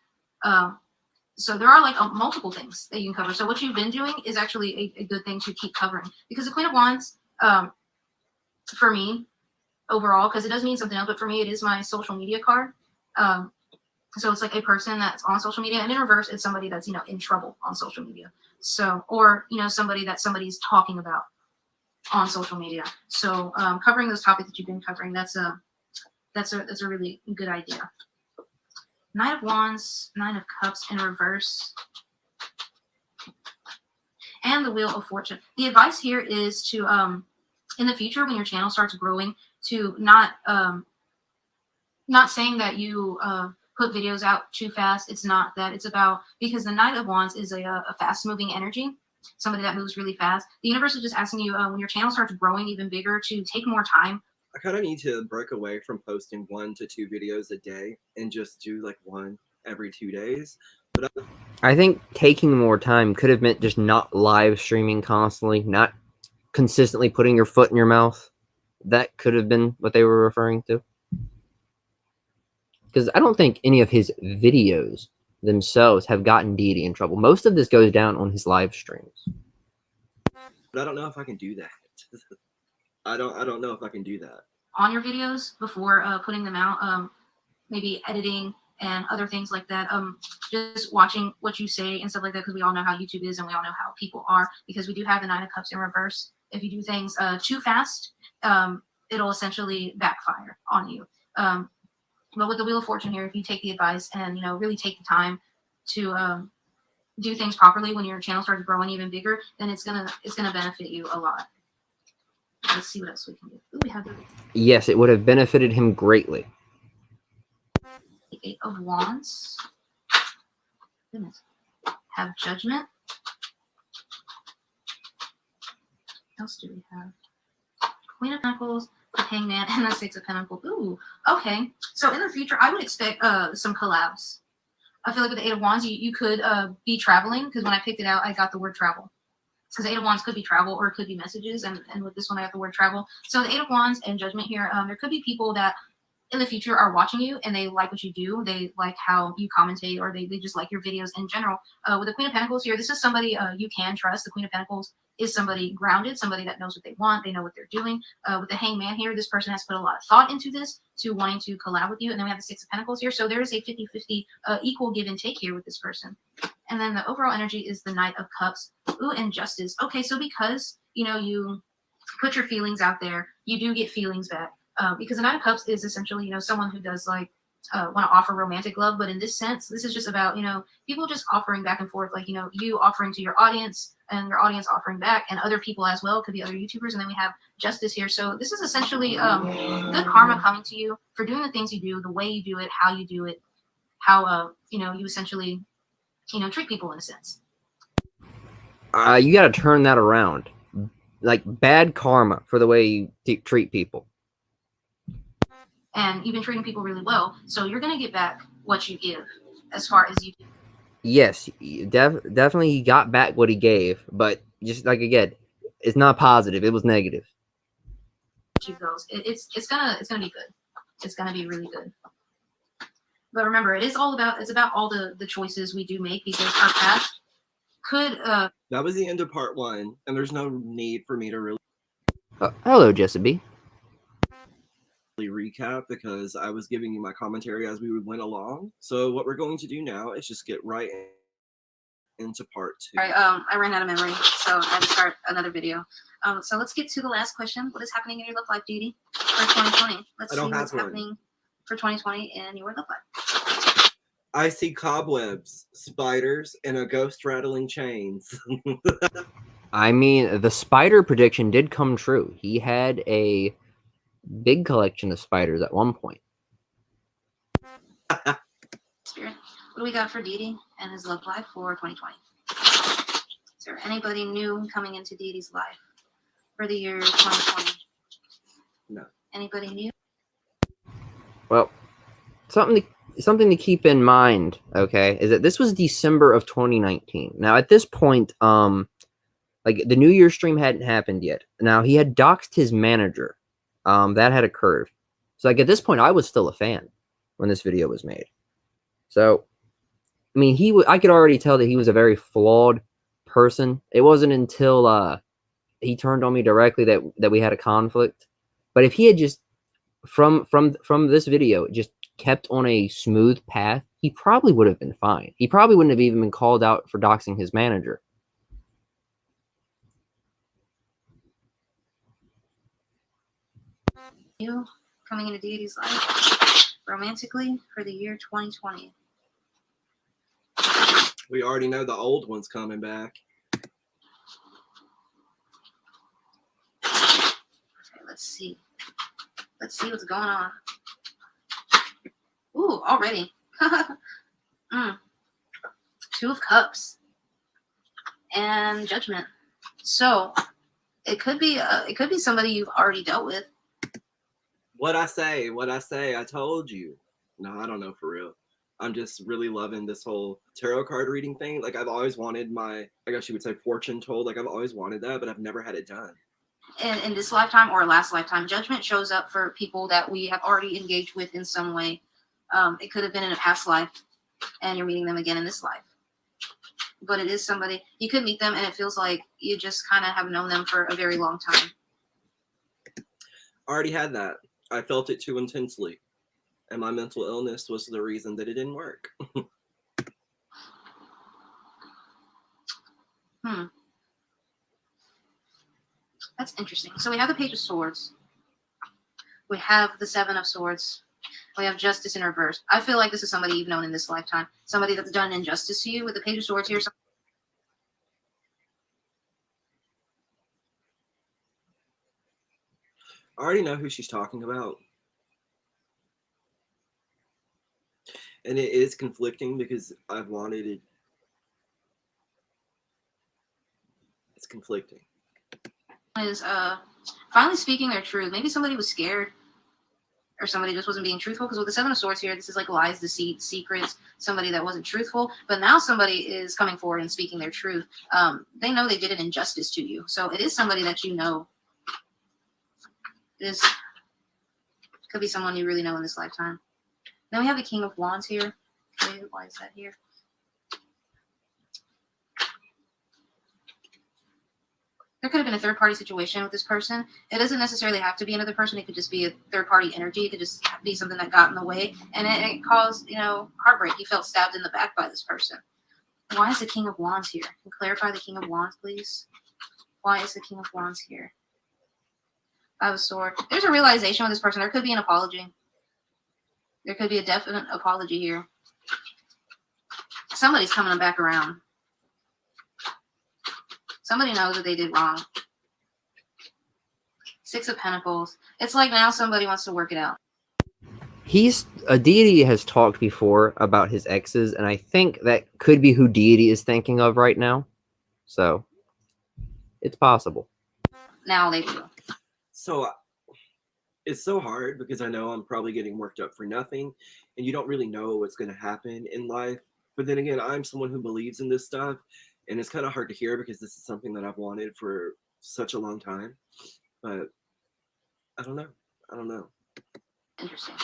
So there are like multiple things that you can cover. So what you've been doing is actually a good thing to keep covering, because the Queen of Wands, for me, overall, because it does mean something else, but for me, it is my social media card. So it's like a person that's on social media, and in reverse, it's somebody that's, in trouble on social media. So, or, somebody that somebody's talking about on social media. So covering those topics that you've been covering, that's a really good idea. Knight of Wands, 9 of Cups in reverse, and the Wheel of Fortune. The advice here is to, in the future, when your channel starts growing, to not saying that you put videos out too fast. It's not that. It's about, because the Knight of Wands is a fast-moving energy, somebody that moves really fast. The universe is just asking you, when your channel starts growing even bigger, to take more time. I kind of need to break away from posting 1 to 2 videos a day and just do like 1 every 2 days. But I think taking more time could have meant just not live streaming constantly, not consistently putting your foot in your mouth. That could have been what they were referring to. Because I don't think any of his videos themselves have gotten Deity in trouble. Most of this goes down on his live streams. But I don't know if I can do that. I don't know if I can do that. On your videos before putting them out, maybe editing and other things like that. Just watching what you say and stuff like that, because we all know how YouTube is, and we all know how people are, because we do have the 9 of Cups in reverse. If you do things too fast, it'll essentially backfire on you. But with the Wheel of Fortune here, if you take the advice and, really take the time to do things properly when your channel starts growing even bigger, then it's gonna benefit you a lot. Let's see what else we can do. Ooh, we have the Yes, it would have benefited him greatly. 8 of Wands. Goodness. Have Judgment. What else do we have? Queen of Pentacles, the Hangman, and the Six of Pentacles. Ooh, okay. So in the future, I would expect some collabs. I feel like with the Eight of Wands, you could be traveling, because when I picked it out, I got the word travel. Because the Eight of Wands could be travel or it could be messages, and with this one, I got the word travel. So the Eight of Wands and Judgment here, there could be people that in the future are watching you and they like what you do. They like how you commentate, or they just like your videos in general. With the Queen of Pentacles here, this is somebody you can trust. The Queen of Pentacles is somebody grounded, somebody that knows what they want. They know what they're doing. With the Hangman here, this person has put a lot of thought into this, to wanting to collab with you. And then we have the Six of Pentacles here. So there is a 50-50 equal give and take here with this person. And then the overall energy is the Knight of Cups. Ooh, and Justice. Okay, so because, you put your feelings out there, you do get feelings back. Because the Knight of Cups is essentially, someone who does like want to offer romantic love. But in this sense, this is just about, people just offering back and forth, like, you offering to your audience and your audience offering back, and other people as well. Could be other YouTubers. And then we have Justice here. So this is essentially good karma coming to you for doing the things you do, the way you do it, how you do it, how, you essentially, treat people in a sense. You got to turn that around. Like bad karma for the way you treat people. And you've been treating people really well, so you're going to get back what you give as far as you do. Yes, definitely he got back what he gave, but just like again, it's not positive. It was negative. Goes. It's gonna be good. It's gonna be really good. But remember, it's about all the choices we do make, because our path could. That was the end of part 1, and there's no need for me to really Hello, Jessica. Recap, because I was giving you my commentary as we went along. So what we're going to do now is just get right into part 2. All right, I ran out of memory, so I had to start another video. So let's get to the last question. What is happening in your love life, Deity, for 2020? Let's see what's happening for 2020 in your love life. I see cobwebs, spiders, and a ghost rattling chains. I mean, the spider prediction did come true. He had a big collection of spiders at one point. Spirit, what do we got for Deity and his love life for 2020? Is there anybody new coming into Deity's life for the year 2020? No. Anybody new? Well, something to keep in mind, okay, is that this was December of 2019. Now, at this point, like the New Year's stream hadn't happened yet. Now, he had doxed his manager. That had occurred. So, like, at this point, I was still a fan when this video was made. So, I mean, I could already tell that he was a very flawed person. It wasn't until he turned on me directly that we had a conflict. But if he had just from this video just kept on a smooth path, he probably would have been fine. He probably wouldn't have even been called out for doxing his manager. You coming into Deity's life romantically for the year 2020. We already know the old one's coming back. Okay, let's see. Let's see what's going on. Ooh, already. Two of Cups and Judgment. So it could be somebody you've already dealt with. What I say, I told you. No, I don't know for real. I'm just really loving this whole tarot card reading thing. Like, I've always wanted my, I guess you would say, fortune told. Like, I've always wanted that, but I've never had it done. In this lifetime or last lifetime, Judgment shows up for people that we have already engaged with in some way. It could have been in a past life, and you're meeting them again in this life. But it is somebody, you could meet them, and it feels like you just kind of have known them for a very long time. I already had that. I felt it too intensely. And my mental illness was the reason that it didn't work. That's interesting. So we have the Page of Swords. We have the Seven of Swords. We have Justice in reverse. I feel like this is somebody you've known in this lifetime. Somebody that's done injustice to you. With the Page of Swords here. I already know who she's talking about. And it is conflicting because I've wanted it. It's conflicting. Is Finally speaking their truth. Maybe somebody was scared, or somebody just wasn't being truthful. Because with the Seven of Swords here, this is like lies, deceit, secrets. Somebody that wasn't truthful, but now somebody is coming forward and speaking their truth. They know they did an injustice to you, so it is somebody that you know. It could be someone you really know in this lifetime. Then we have the King of Wands here. Okay, why is that here? There could have been a third-party situation with this person. It doesn't necessarily have to be another person. It could just be a third-party energy. It could just be something that got in the way, and it caused, heartbreak. You felt stabbed in the back by this person. Why is the King of Wands here? Can you clarify the King of Wands, please? Why is the King of Wands here? Five of Swords. There's a realization with this person. There could be an apology. There could be a definite apology here. Somebody's coming back around. Somebody knows that they did wrong. Six of Pentacles. It's like now somebody wants to work it out. Deity has talked before about his exes, and I think that could be who Deity is thinking of right now. So, it's possible. Now they do. So, it's so hard because I know I'm probably getting worked up for nothing, and you don't really know what's going to happen in life. But then again, I'm someone who believes in this stuff, and it's kind of hard to hear because this is something that I've wanted for such a long time. But I don't know. Interesting.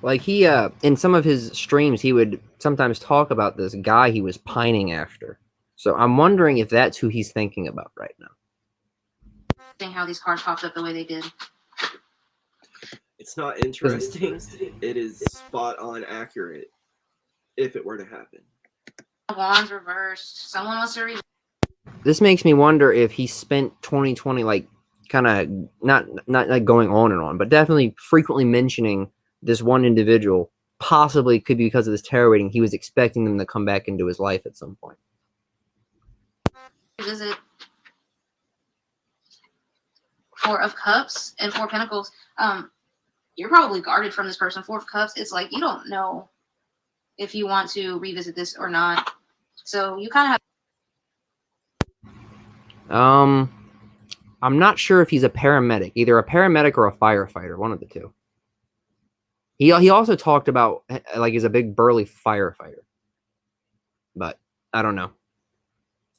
Like he, in some of his streams, he would sometimes talk about this guy he was pining after. So I'm wondering if that's who he's thinking about right now. How these cards popped up the way they did. It's not interesting. It is spot on accurate if it were to happen. Wands reversed. Someone wants to reverse. This makes me wonder if he spent 2020 like kind of not like going on and on, but definitely frequently mentioning this one individual. Possibly could be because of this tarot reading. He was expecting them to come back into his life at some point. Visit. Four of Cups and Four of Pentacles. You're probably guarded from this person. Four of Cups. It's like you don't know if you want to revisit this or not. So you kind of have. I'm not sure if he's a paramedic, either a paramedic or a firefighter, one of the two. He also talked about like he's a big burly firefighter, but I don't know.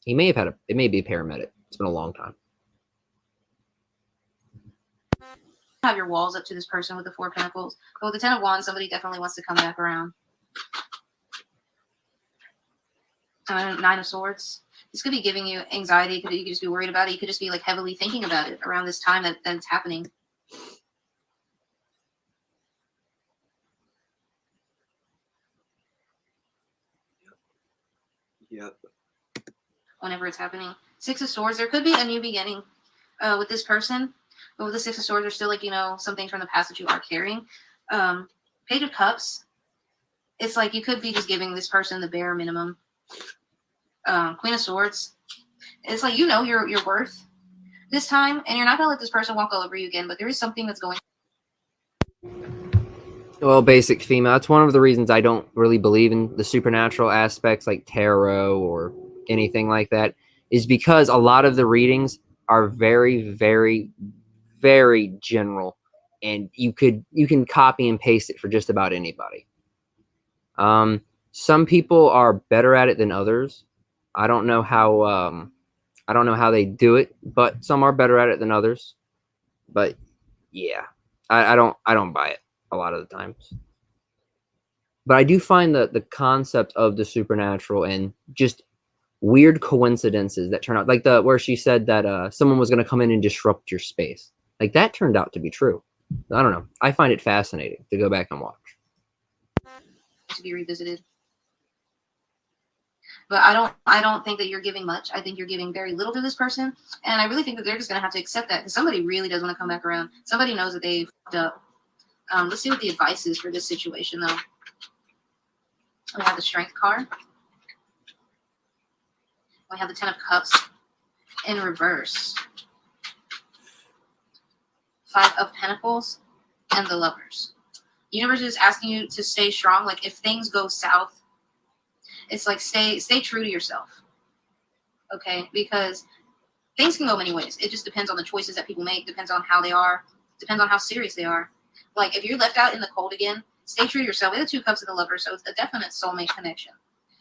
He may have had it may be a paramedic. It's been a long time. Have your walls up to this person with the Four of Pentacles. But with the Ten of Wands, somebody definitely wants to come back around. Nine of Swords. This could be giving you anxiety. You could just be worried about it. You could just be like heavily thinking about it around this time that it's happening. Yep. Whenever it's happening. Six of Swords. There could be a new beginning with this person. But with the Six of Swords, there's still like, some things from the past that you are carrying. Page of Cups. It's like you could be just giving this person the bare minimum. Queen of Swords. It's like your worth this time, and you're not gonna let this person walk all over you again. But there is something that's going. Well, basic female. That's one of the reasons I don't really believe in the supernatural aspects like tarot or anything like that. Is because a lot of the readings are very, very, very general, and you can copy and paste it for just about anybody. Some people are better at it than others. I don't know how they do it, but some are better at it than others. But yeah, I don't buy it a lot of the times. But I do find the concept of the supernatural and just weird coincidences that turn out, like where she said that someone was going to come in and disrupt your space. Like that turned out to be true. I don't know. I find it fascinating to go back and watch. To be revisited. But I don't think that you're giving much. I think you're giving very little to this person. And I really think that they're just going to have to accept that because somebody really does want to come back around. Somebody knows that they fucked up. Let's see what the advice is for this situation, though. We have the Strength card. We have the Ten of Cups in reverse. Five of Pentacles and the Lovers. Universe is asking you to stay strong. Like if things go south, it's like stay true to yourself. Okay? Because things can go many ways. It just depends on the choices that people make, depends on how they are, depends on how serious they are. Like, if you're left out in the cold again, stay true to yourself. We have the 2 cups of the Lover, so it's a definite soulmate connection.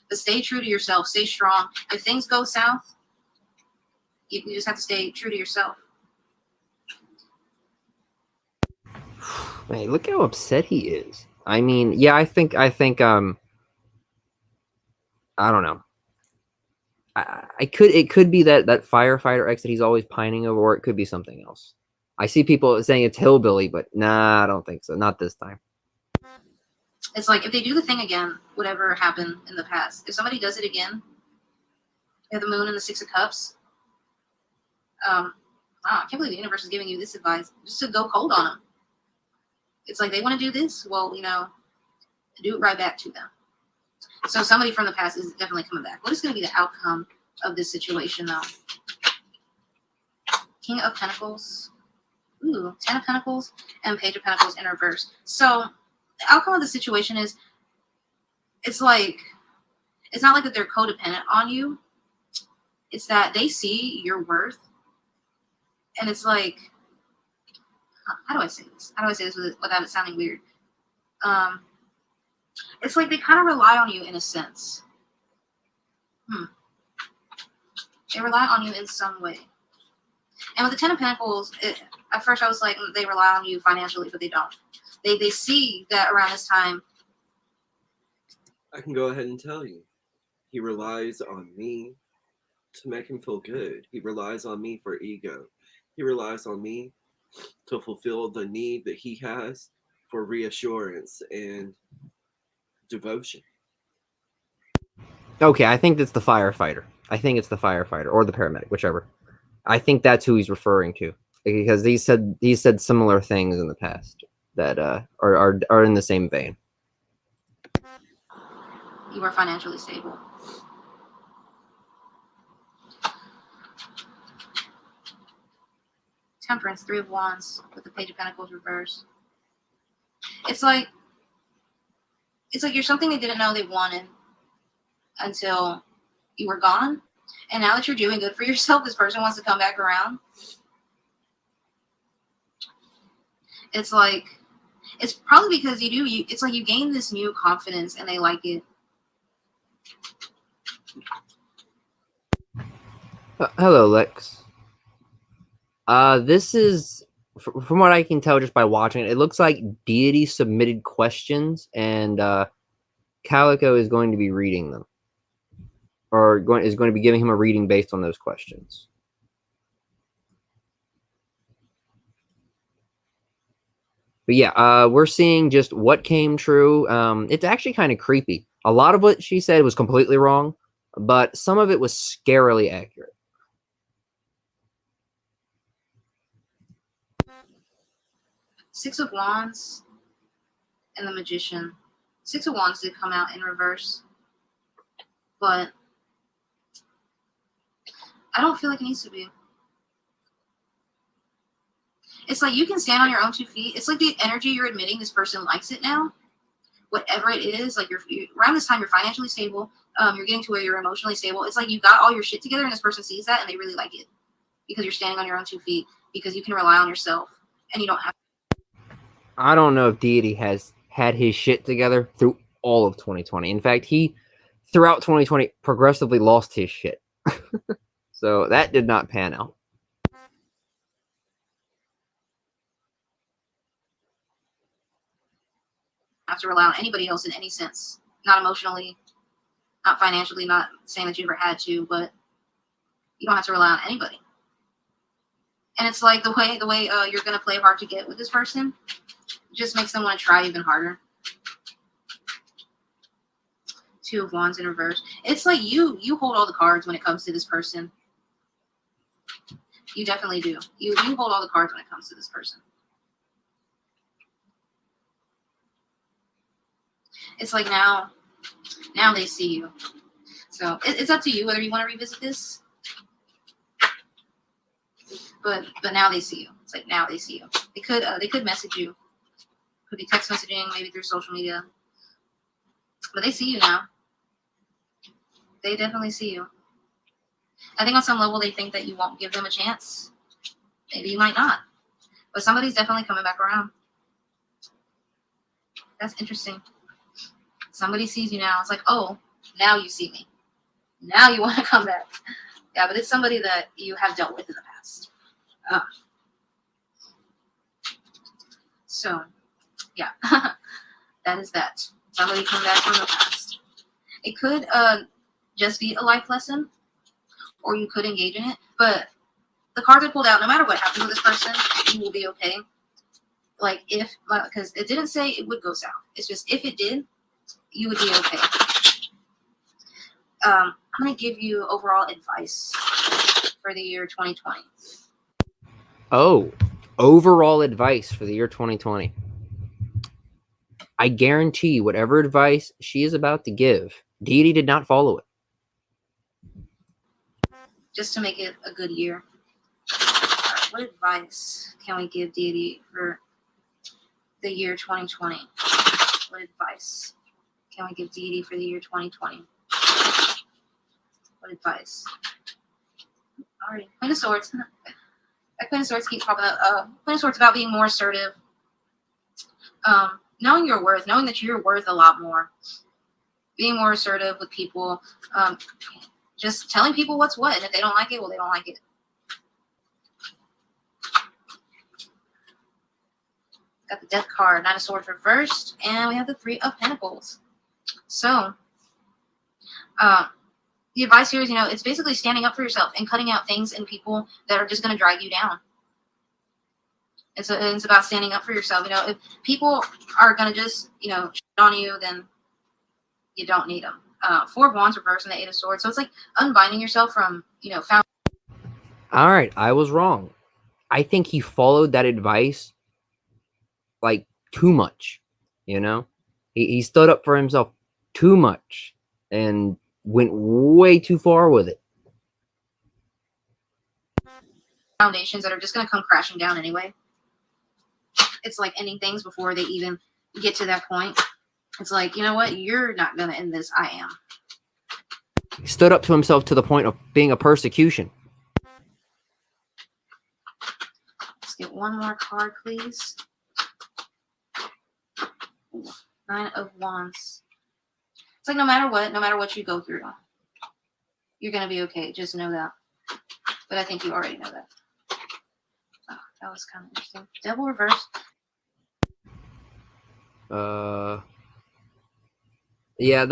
But stay true to yourself. Stay strong. If things go south, you just have to stay true to yourself. Man, look how upset he is. I mean, yeah, I think I don't know. It could be that firefighter X that he's always pining over, or it could be something else. I see people saying it's hillbilly, but nah, I don't think so. Not this time. It's like, if they do the thing again, whatever happened in the past, if somebody does it again, they have the Moon and the 6 of Cups. Wow, I can't believe the universe is giving you this advice, just to go cold on them. It's like, they want to do this, well, you know, do it right back to them. So somebody from the past is definitely coming back. What is going to be the outcome of this situation, though? King of Pentacles. Ooh, 10 of Pentacles and Page of Pentacles in reverse. So the outcome of the situation is, it's like, it's not like that they're codependent on you. It's that they see your worth. And it's like, how do I say this? How do I say this without it sounding weird? It's like they kind of rely on you in a sense. They rely on you in some way. And with the 10 of Pentacles, at first I was like, they rely on you financially, but they don't. They see that around this time. I can go ahead and tell you. He relies on me to make him feel good. He relies on me for ego. He relies on me to fulfill the need that he has for reassurance and devotion. Okay, I think it's the firefighter. I think it's the firefighter or the paramedic, whichever. I think that's who he's referring to, because he said similar things in the past that are in the same vein. You are financially stable. Temperance, 3 of Wands with the Page of Pentacles reversed. It's like you're something they didn't know they wanted until you were gone. And now that you're doing good for yourself, this person wants to come back around. It's like, it's probably because it's like you gain this new confidence and they like it. Hello, Lex. This is, from what I can tell just by watching it, it looks like Deity submitted questions, and Kaliko is going to be reading them, or is going to be giving him a reading based on those questions. But yeah, we're seeing just what came true. It's actually kind of creepy. A lot of what she said was completely wrong, but some of it was scarily accurate. Six of Wands and the Magician. 6 of Wands did come out in reverse, but I don't feel like it needs to be. It's like you can stand on your own 2 feet. It's like the energy you're admitting this person likes it now. Whatever it is, like you're around this time, you're financially stable. You're getting to where you're emotionally stable. It's like you got all your shit together, and this person sees that, and they really like it because you're standing on your own 2 feet, because you can rely on yourself, and you don't have. I don't know if Deity has had his shit together through all of 2020. In fact, he, throughout 2020, progressively lost his shit. So that did not pan out. Have to rely on anybody else in any sense. Not emotionally, not financially, not saying that you ever had to, but you don't have to rely on anybody. And it's like the way you're gonna play hard to get with this person just makes them want to try even harder. 2 of Wands in reverse. It's like you hold all the cards when it comes to this person. You definitely do. You hold all the cards when it comes to this person. It's like now they see you. So it's up to you whether you want to revisit this. But now they see you. It's like now they see you. They could message you. Could be text messaging, maybe through social media. But they see you now. They definitely see you. I think on some level they think that you won't give them a chance. Maybe you might not. But somebody's definitely coming back around. That's interesting. Somebody sees you now. It's like, oh, now you see me. Now you want to come back. Yeah, but it's somebody that you have dealt with in the past. So, yeah, that is that. Somebody come back from the past. It could just be a life lesson, or you could engage in it. But the cards I pulled out, no matter what happens with this person, you will be okay. Like if, because it didn't say it would go south. It's just if it did, you would be okay. I'm going to give you overall advice for the year 2020. Oh, overall advice for the year 2020. I guarantee whatever advice she is about to give, Deity did not follow it. Just to make it a good year. What advice can we give Deity for the year 2020? What advice can we give Deity for the year 2020? What advice? All right, Queen of Swords. That Queen of Swords keeps popping up. Queen of Swords about being more assertive. Knowing your worth, knowing that you're worth a lot more. Being more assertive with people. Just telling people what's what, and if they don't like it, well, they don't like it. Got the Death card, Nine of Swords reversed, and we have the Three of Pentacles. So, the advice here is, it's basically standing up for yourself and cutting out things and people that are just going to drag you down. It's about standing up for yourself. If people are going to just, shit on you, then you don't need them. Four of Wands reversed and the Eight of Swords. So it's like unbinding yourself from, All right, I was wrong. I think he followed that advice like too much, He stood up for himself too much and went way too far with it. foundations that are just going to come crashing down anyway. It's like ending things before they even get to that point. It's like, you know what? You're not going to end this. I am. He stood up to himself to the point of being a persecution. Let's get one more card, please. Nine of Wands. It's like no matter what you go through, you're going to be okay. Just know that. But I think you already know that. Oh, that was kind of interesting. Devil reverse. Yeah,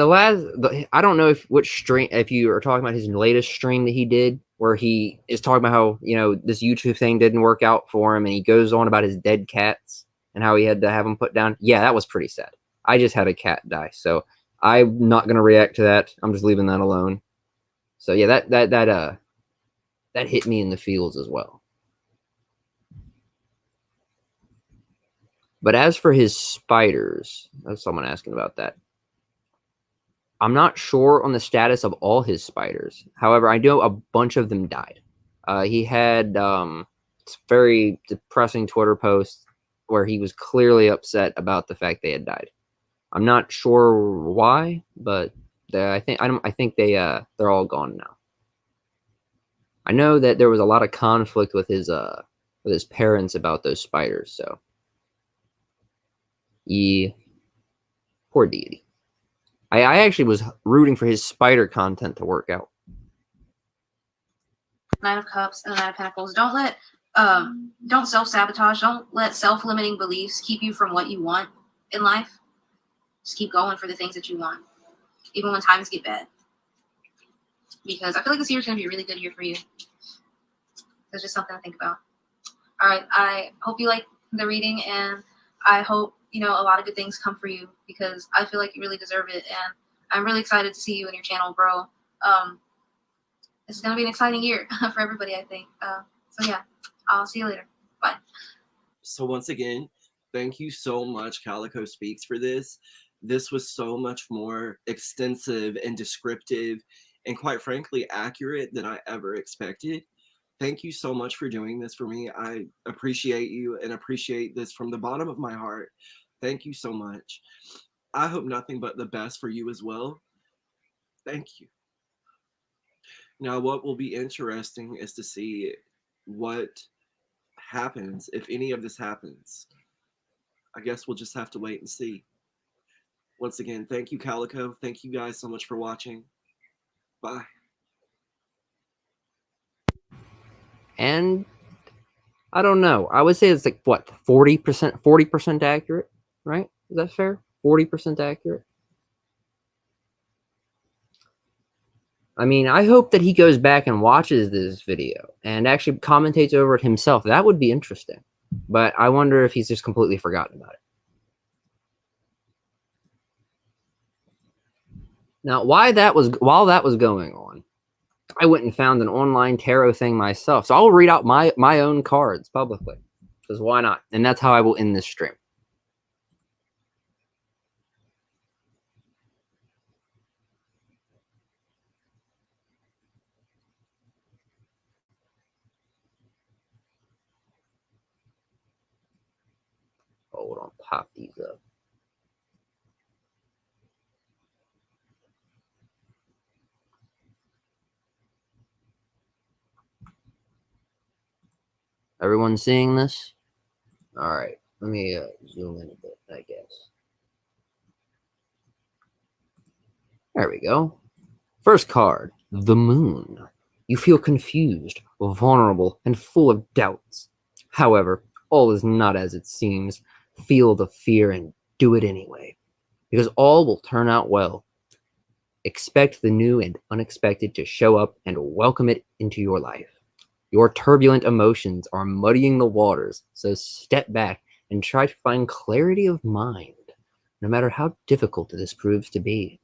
I don't know which stream, if you are talking about his latest stream that he did, where he is talking about how, this YouTube thing didn't work out for him, and he goes on about his dead cats and how he had to have them put down. Yeah, that was pretty sad. I just had a cat die, so I'm not going to react to that. I'm just leaving that alone. So yeah, that hit me in the feels as well. But as for his spiders, that's someone asking about that. I'm not sure on the status of all his spiders. However, I know a bunch of them died. He had very depressing Twitter post where he was clearly upset about the fact they had died. I'm not sure why, but I think they're all gone now. I know that there was a lot of conflict with his parents about those spiders, so poor Deity. I actually was rooting for his spider content to work out. Nine of Cups and the Nine of Pentacles. Don't self-sabotage. Don't let self-limiting beliefs keep you from what you want in life. Just keep going for the things that you want, even when times get bad. Because I feel like this year is going to be a really good year for you. There's just something to think about. All right, I hope you like the reading, and I hope a lot of good things come for you, because I feel like you really deserve it, and I'm really excited to see you and your channel grow. This is going to be an exciting year for everybody, I think. So yeah, I'll see you later. Bye. So once again, thank you so much, Kaliko Speaks, for this. This was so much more extensive and descriptive and, quite frankly, accurate than I ever expected. Thank you so much for doing this for me. I appreciate you and appreciate this from the bottom of my heart. Thank you so much. I hope nothing but the best for you as well. Thank you. Now, what will be interesting is to see what happens if any of this happens. I guess we'll just have to wait and see. Once again, thank you, Kaliko. Thank you guys so much for watching. Bye. And I don't know. I would say it's like what, 40% accurate, right? Is that fair? 40% accurate. I mean, I hope that he goes back and watches this video and actually commentates over it himself. That would be interesting. But I wonder if he's just completely forgotten about it. Now, while that was going on, I went and found an online tarot thing myself. So I will read out my own cards publicly. Because why not? And that's how I will end this stream. Hold on, pop these up. Everyone seeing this? All right, let me zoom in a bit, I guess. There we go. First card, the Moon. You feel confused, vulnerable, and full of doubts. However, all is not as it seems. Feel the fear and do it anyway, because all will turn out well. Expect the new and unexpected to show up and welcome it into your life. Your turbulent emotions are muddying the waters, so step back and try to find clarity of mind, no matter how difficult this proves to be.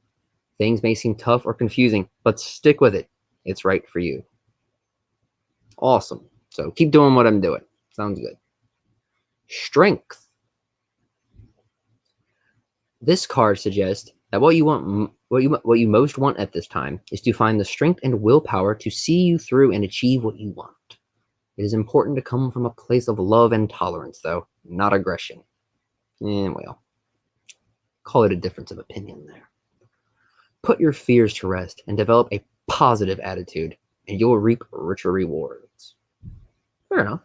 Things may seem tough or confusing, but stick with it. It's right for you. Awesome. So keep doing what I'm doing. Sounds good. Strength. This card suggests that what you most want at this time is to find the strength and willpower to see you through and achieve what you want. It is important to come from a place of love and tolerance, though, not aggression. And well, call it a difference of opinion there. Put your fears to rest and develop a positive attitude, and you'll reap richer rewards. Fair enough.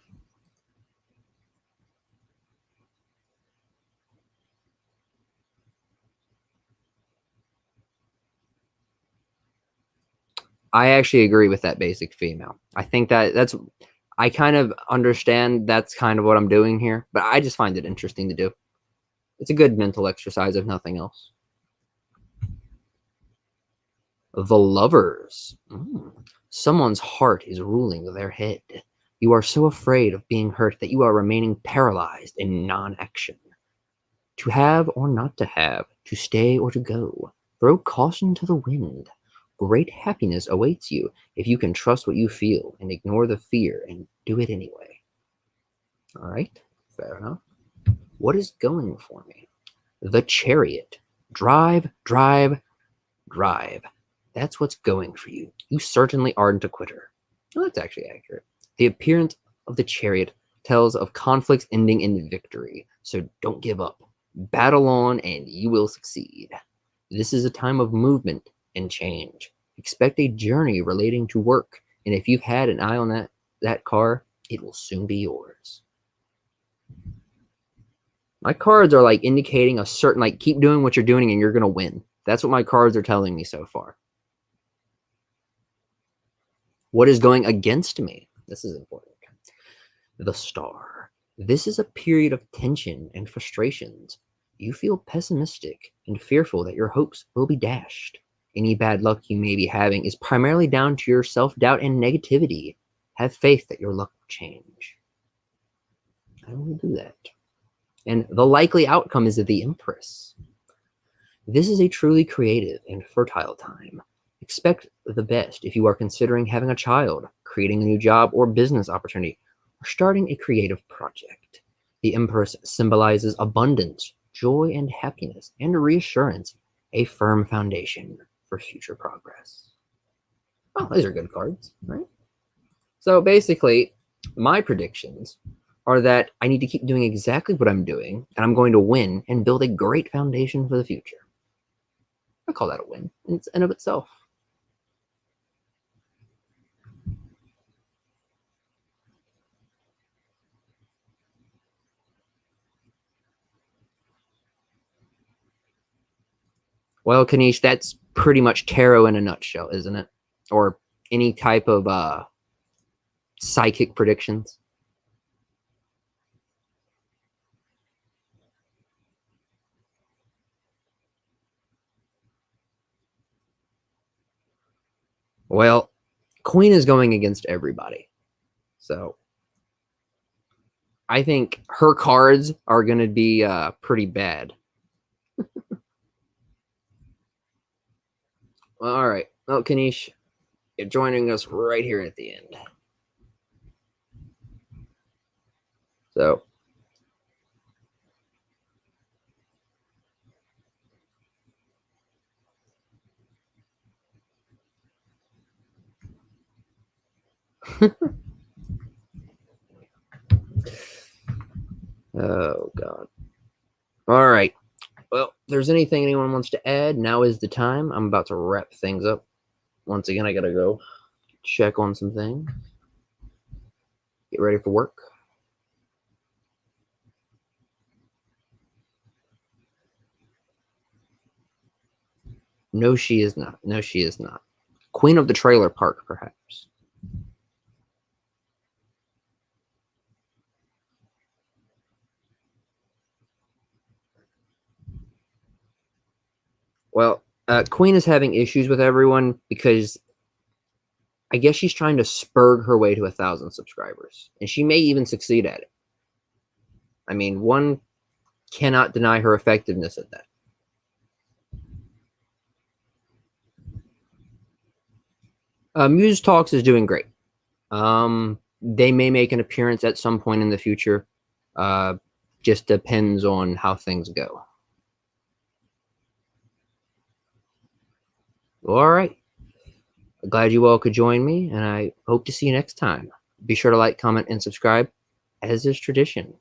I actually agree with that basic female. I think I kind of understand that's kind of what I'm doing here, but I just find it interesting to do. It's a good mental exercise, if nothing else. The Lovers. Someone's heart is ruling their head. You are so afraid of being hurt that you are remaining paralyzed in non-action. To have or not to have, to stay or to go. Throw caution to the wind. Great happiness awaits you if you can trust what you feel and ignore the fear and do it anyway. All right, fair enough. What is going for me? The Chariot. Drive, drive, drive. That's what's going for you. You certainly aren't a quitter. Well, that's actually accurate. The appearance of the Chariot tells of conflicts ending in victory, so don't give up. Battle on and you will succeed. This is a time of movement and change. Expect a journey relating to work, and if you've had an eye on that car, it will soon be yours. My cards are like indicating a certain, like, keep doing what you're doing and you're going to win. That's what my cards are telling me so far. What is going against me? This is important. The Star. This is a period of tension and frustrations. You feel pessimistic and fearful that your hopes will be dashed. Any bad luck you may be having is primarily down to your self-doubt and negativity. Have faith that your luck will change. I will do that. And the likely outcome is the Empress. This is a truly creative and fertile time. Expect the best if you are considering having a child, creating a new job or business opportunity, or starting a creative project. The Empress symbolizes abundance, joy, and happiness, and reassurance, a firm foundation for future progress. Oh, these are good cards, right? So basically, my predictions are that I need to keep doing exactly what I'm doing, and I'm going to win and build a great foundation for the future. I call that a win in and of itself. Well, Kanish, that's pretty much tarot in a nutshell, isn't it? Or any type of psychic predictions. Well, Queen is going against everybody. So I think her cards are going to be pretty bad. All right. Well, Kanish, you're joining us right here at the end. So oh God. All right. Well, if there's anything anyone wants to add, now is the time. I'm about to wrap things up. Once again, I gotta go check on some things. Get ready for work. No, she is not. No, she is not. Queen of the trailer park, perhaps. Well, Queen is having issues with everyone because I guess she's trying to spur her way to 1,000 subscribers, and she may even succeed at it. I mean, one cannot deny her effectiveness at that. Muse Talks is doing great. They may make an appearance at some point in the future. Just depends on how things go. All right. Glad you all could join me, and I hope to see you next time. Be sure to like, comment, and subscribe, as is tradition.